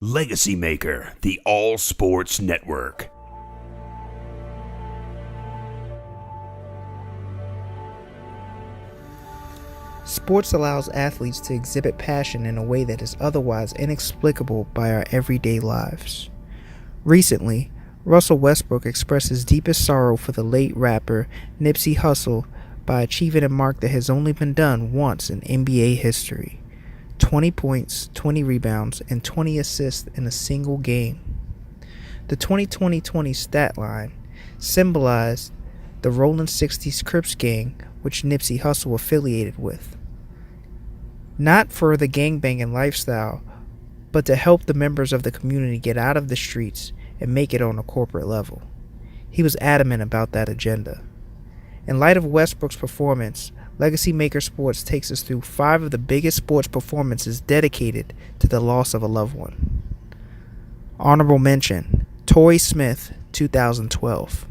LegacyMaker, the All Sports Network. Sports allows athletes to exhibit passion in a way that is otherwise inexplicable by our everyday lives. Recently, Russell Westbrook expressed his deepest sorrow for the late rapper Nipsey Hussle by achieving a mark that has only been done once in NBA history: 20 points, 20 rebounds, and 20 assists in a single game. The 20-20-20 stat line symbolized the Rolling 60s Crips gang, which Nipsey Hussle affiliated with. Not for the gangbanging lifestyle, but to help the members of the community get out of the streets and make it on a corporate level. He was adamant about that agenda. In light of Westbrook's performance, LegacyMaker Sports takes us through 5 of the biggest sports performances dedicated to the loss of a loved one. Honorable mention: Torrey Smith, 2012.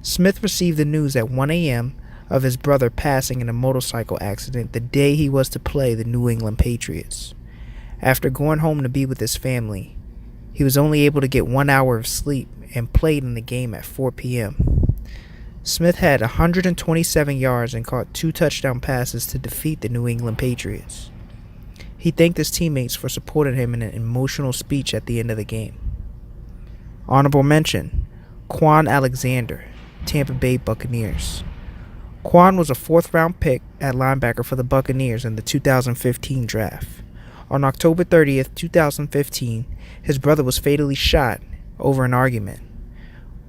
Smith received the news at 1 a.m. of his brother passing in a motorcycle accident the day he was to play the New England Patriots. After going home to be with his family, he was only able to get 1 hour of sleep and played in the game at 4 p.m. Smith had 127 yards and caught 2 touchdown passes to defeat the New England Patriots. He thanked his teammates for supporting him in an emotional speech at the end of the game. Honorable mention: Quan Alexander, Tampa Bay Buccaneers. Quan was a 4th-round pick at linebacker for the Buccaneers in the 2015 draft. On October 30th, 2015, his brother was fatally shot over an argument.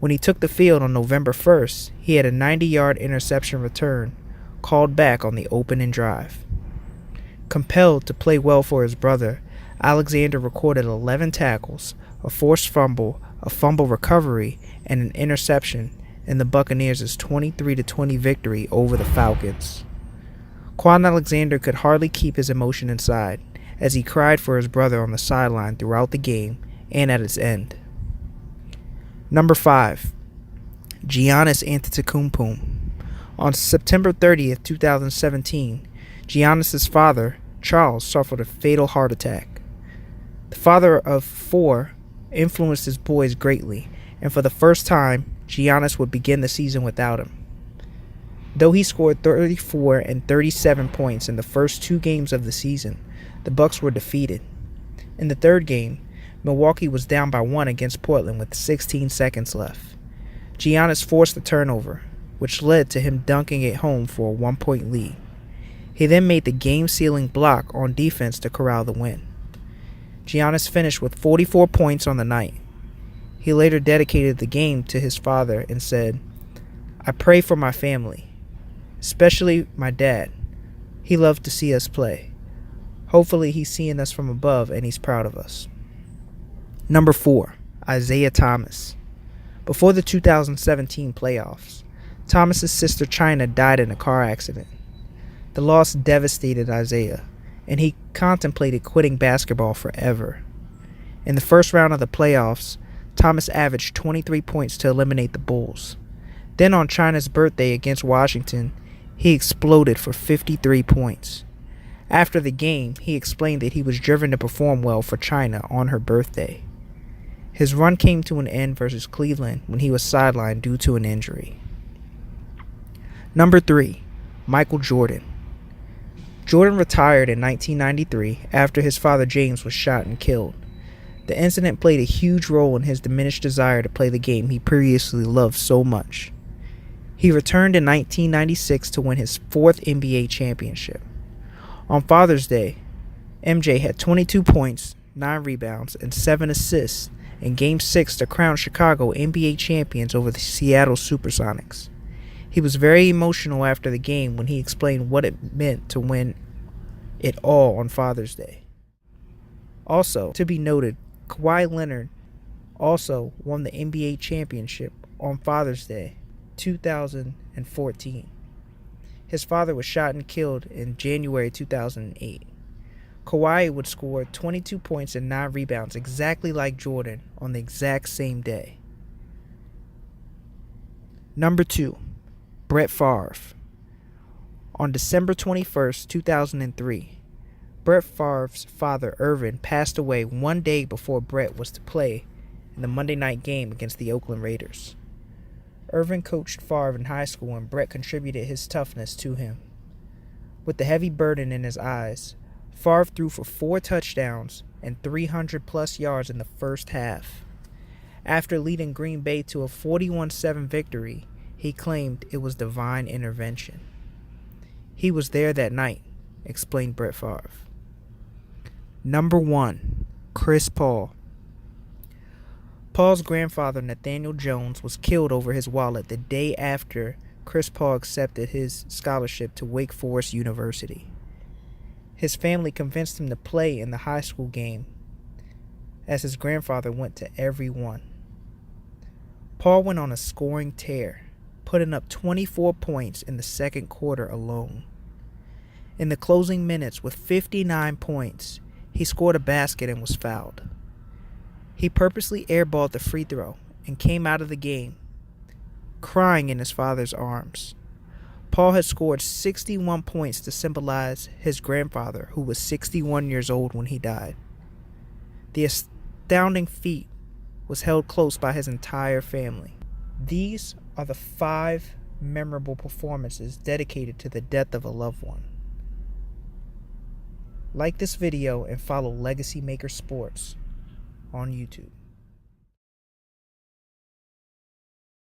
When he took the field on November 1st, he had a 90-yard interception return called back on the opening drive. Compelled to play well for his brother, Alexander recorded 11 tackles, a forced fumble, a fumble recovery, and an interception in the Buccaneers' 23-20 victory over the Falcons. Quan Alexander could hardly keep his emotion inside as he cried for his brother on the sideline throughout the game and at its end. Number 5. Giannis Antetokounmpo. On September 30th, 2017, Giannis' father, Charles, suffered a fatal heart attack. The father of 4 influenced his boys greatly, and for the first time, Giannis would begin the season without him. Though he scored 34 and 37 points in the first 2 games of the season, the Bucks were defeated. In the 3rd game, Milwaukee was down by 1 against Portland with 16 seconds left. Giannis forced a turnover, which led to him dunking it home for a 1-point lead. He then made the game-sealing block on defense to corral the win. Giannis finished with 44 points on the night. He later dedicated the game to his father and said, "I pray for my family, especially my dad. He loved to see us play. Hopefully he's seeing us from above and he's proud of us." Number 4. Isaiah Thomas. Before the 2017 playoffs, Thomas's sister China died in a car accident. The loss devastated Isaiah, and he contemplated quitting basketball forever. In the first round of the playoffs, Thomas averaged 23 points to eliminate the Bulls. Then on China's birthday against Washington, he exploded for 53 points. After the game, he explained that he was driven to perform well for China on her birthday. His run came to an end versus Cleveland when he was sidelined due to an injury. Number 3. Michael Jordan. Jordan retired in 1993 after his father James was shot and killed. The incident played a huge role in his diminished desire to play the game he previously loved so much. He returned in 1996 to win his 4th NBA championship. On Father's Day, MJ had 22 points, 9 rebounds, and 7 assists in Game 6 to crown Chicago NBA champions over the Seattle Supersonics. He was very emotional after the game when he explained what it meant to win it all on Father's Day. Also, to be noted, Kawhi Leonard also won the NBA championship on Father's Day 2014. His father was shot and killed in January 2008. Kawhi would score 22 points and 9 rebounds exactly like Jordan on the exact same day. Number 2. Brett Favre. On December 21st, 2003, Brett Favre's father, Irvin, passed away one day before Brett was to play in the Monday night game against the Oakland Raiders. Irvin coached Favre in high school, and Brett contributed his toughness to him. With the heavy burden in his eyes, Favre threw for 4 touchdowns and 300-plus yards in the first half. After leading Green Bay to a 41-7 victory, he claimed it was divine intervention. He was there that night, explained Brett Favre. Number 1. Chris Paul. Paul's grandfather, Nathaniel Jones, was killed over his wallet the day after Chris Paul accepted his scholarship to Wake Forest University. His family convinced him to play in the high school game, as his grandfather went to every one. Paul went on a scoring tear, putting up 24 points in the second quarter alone. In the closing minutes, with 59 points, he scored a basket and was fouled. He purposely airballed the free throw and came out of the game, crying in his father's arms. Paul had scored 61 points to symbolize his grandfather, who was 61 years old when he died. The astounding feat was held close by his entire family. These are the 5 memorable performances dedicated to the death of a loved one. Like this video and follow LegacyMaker Sports on YouTube.